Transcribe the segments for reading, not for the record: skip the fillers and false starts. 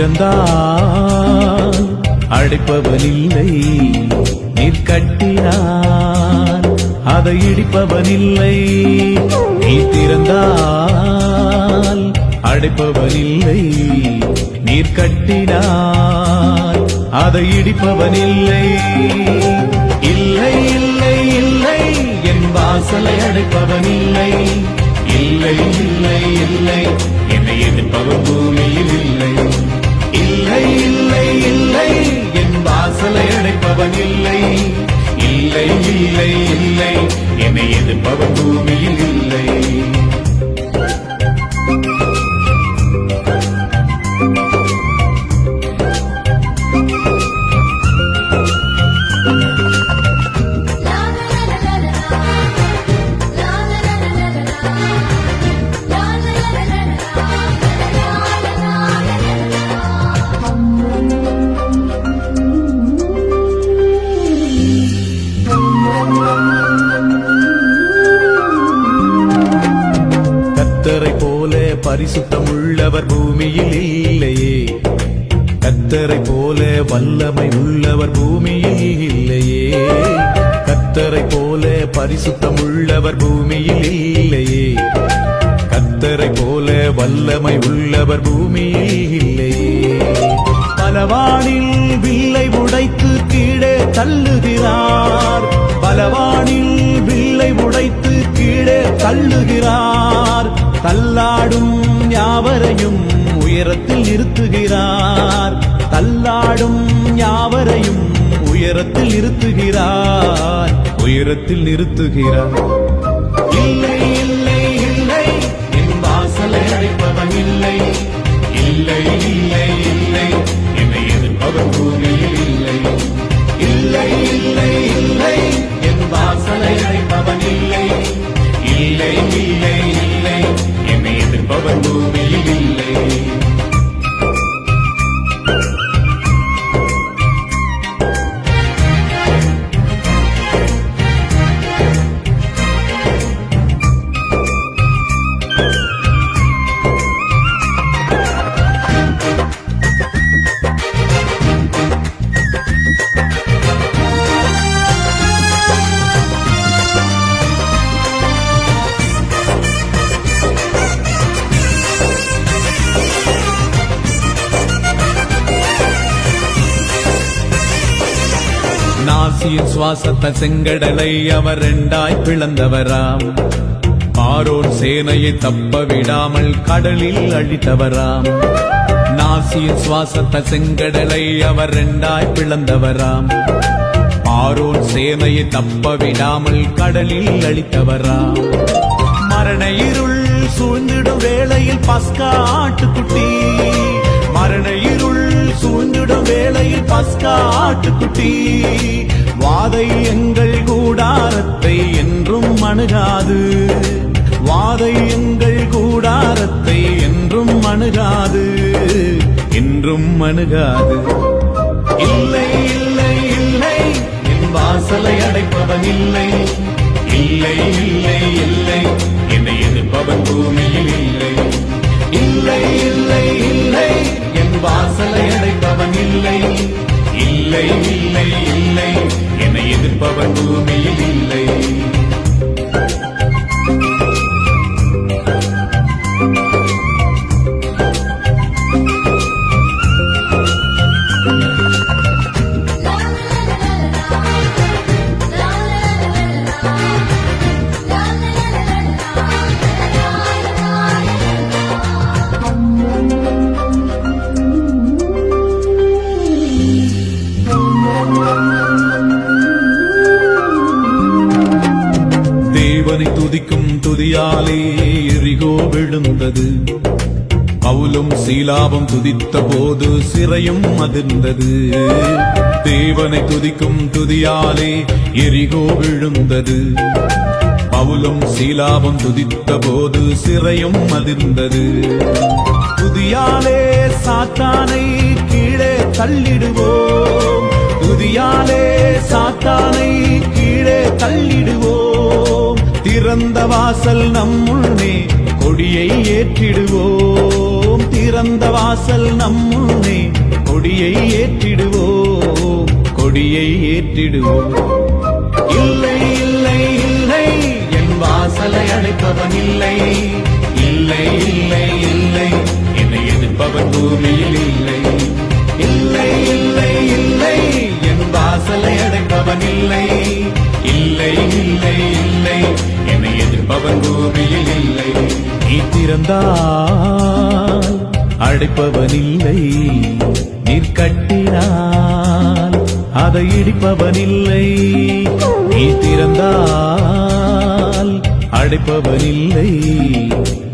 திறந்தால் அடைப்பவனில்லை, நீர் கட்டினார் அதை இடிப்பவனில்லை. நீ திறந்தால் அடைப்பவனில்லை, நீர் கட்டினார் அதை இடிப்பவனில்லை. இல்லை இல்லை இல்லை என் வாசலை அடைப்பவனில்லை. இல்லை இல்லை இல்லை என்னை எதிர்ப்பவன் பூமியில் இல்லை. இல்லை இல்லை இல்லை என் வாசலை அடைப்பவன் இல்லை. இல்லை இல்லை இல்லை என்னை எதிர்ப்பவன் பூமியில் இல்லை. கர்த்தரை போல பரிசுத்தம் உள்ளவர் பூமியில் இல்லையே. கர்த்தரை போல வல்லமை உள்ளவர் பூமியில் இல்லையே. கர்த்தரை போல பரிசுத்தம் உள்ளவர் பூமியில் இல்லையே. கர்த்தரை போல வல்லமை உள்ளவர் பூமியில் இல்லையே. பலவானில் வில்லை உடைத்து கீழே தள்ளுகிறார். பலவானில் வில்லை உடைத்து கீழே தள்ளுகிறார். தள்ளாடும் யாவரையும் உயரத்தில் நிறுத்துகிறார். தள்ளாடும் யாவரையும் உயரத்தில் நிறுத்துகிறார். உயரத்தில் நிறுத்துகிறார். இல்லை இல்லை இல்லை என் வாசலை அடைப்பவன் இல்லை. இல்லை இல்லை இல்லை என்னை எதிர்ப்பவன் பூமியில் இல்லை. இல்லை இல்லை இல்லை என் வாசலை அடைப்பவன் இல்லை. இல்லை இல்லை இல்லை என்னை எதிர்ப்பவன் பூமியில் இல்லை. நாசியின் சுவாசத்த செங்கடலை அவர் இரண்டாய் பிளந்தவராம். ஆரோன் சேனையை தப்ப விடாமல் கடலில் அழித்தவராம். நாசியின் சுவாசத்த செங்கடலை அவர் இரண்டாய் பிளந்தவராம். ஆரோன் சேனையை தப்ப விடாமல் கடலில் அழித்தவராம். மரண இருள் சூழ்ந்திடும் வேளையில் பஸ்கா ஆட்டுக்குட்டி. மரண இருள் சூழ்ந்திடும் வேளையில் பஸ்கா ஆட்டுக்குட்டி. வாதை எங்கள் கூடாரத்தை என்றும் அணுகாது. வாதை எங்கள் கூடாரத்தை என்றும் அணுகாது. என்றும் அணுகாது. இல்லை இல்லை இல்லை என் வாசலை அடைப்பவன் இல்லை. இல்லை இல்லை இல்லை என்னை எதிர்ப்பவன் பூமியில் இல்லை. இல்லை இல்லை இல்லை என் வாசலை அடைப்பவன் இல்லை. இல்லை இல்லை இல்லை என்னை எதிர்ப்பவன் பூமியில் இல்லை. தேவனை துதிக்கும் துதியாலே எரிகோ விழுந்தது. பவுலும் சீலாவும் துதித்த போது சிறையும் அதிர்ந்தது. தேவனை துதிக்கும் துதியாலே எரிகோ விழுந்தது. பவுலும் சீலாவும் துதித்த போது சிறையும் அதிர்ந்தது. துதியாலே சாத்தானை கீழே தள்ளிடுவோம். துதியாலே சாத்தானை கீழே தள்ளிடுவோம். திறந்த வாசல் நம்முள்ளே கொடியை ஏற்றிடுவோம். திறந்த திறந்த வாசல் நம்முன்னே கொடியை ஏற்றிடுவோம், கொடியை ஏற்றிடுவோம். இல்லை இல்லை இல்லை என் வாசலை அடைப்பவன் இல்லை, இல்லை இல்லை இல்லை என்னை எதிர்ப்பவன் பூமியில் இல்லை. இல்லை இல்லை இல்லை என் வாசலை அடைப்பவன் இல்லை, இல்லை இல்லை இல்லை என்னை எதிர்ப்பவன் பூமியில் இல்லை. நீ திறந்தால் அடைப்பவன் இல்லை, நீர் கட்டினால் அதை இடிப்பவன் இல்லை. நீ திறந்தால் அடைப்பவன் இல்லை,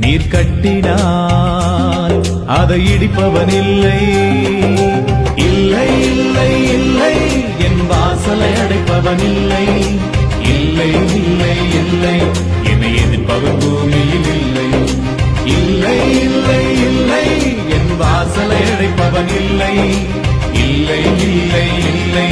நீர் கட்டினால் அதை இடிப்பவன் இல்லை. இல்லை இல்லை இல்லை என் வாசலை அடைப்பவன் இல்லை, இல்லை இல்லை இல்லை என்னை எதிர்ப்பவன் பூமியில் இல்லை. இல்லை இல்லை இல்லை என் வாசலை அடைப்பவன் இல்லை, இல்லை இல்லை இல்லை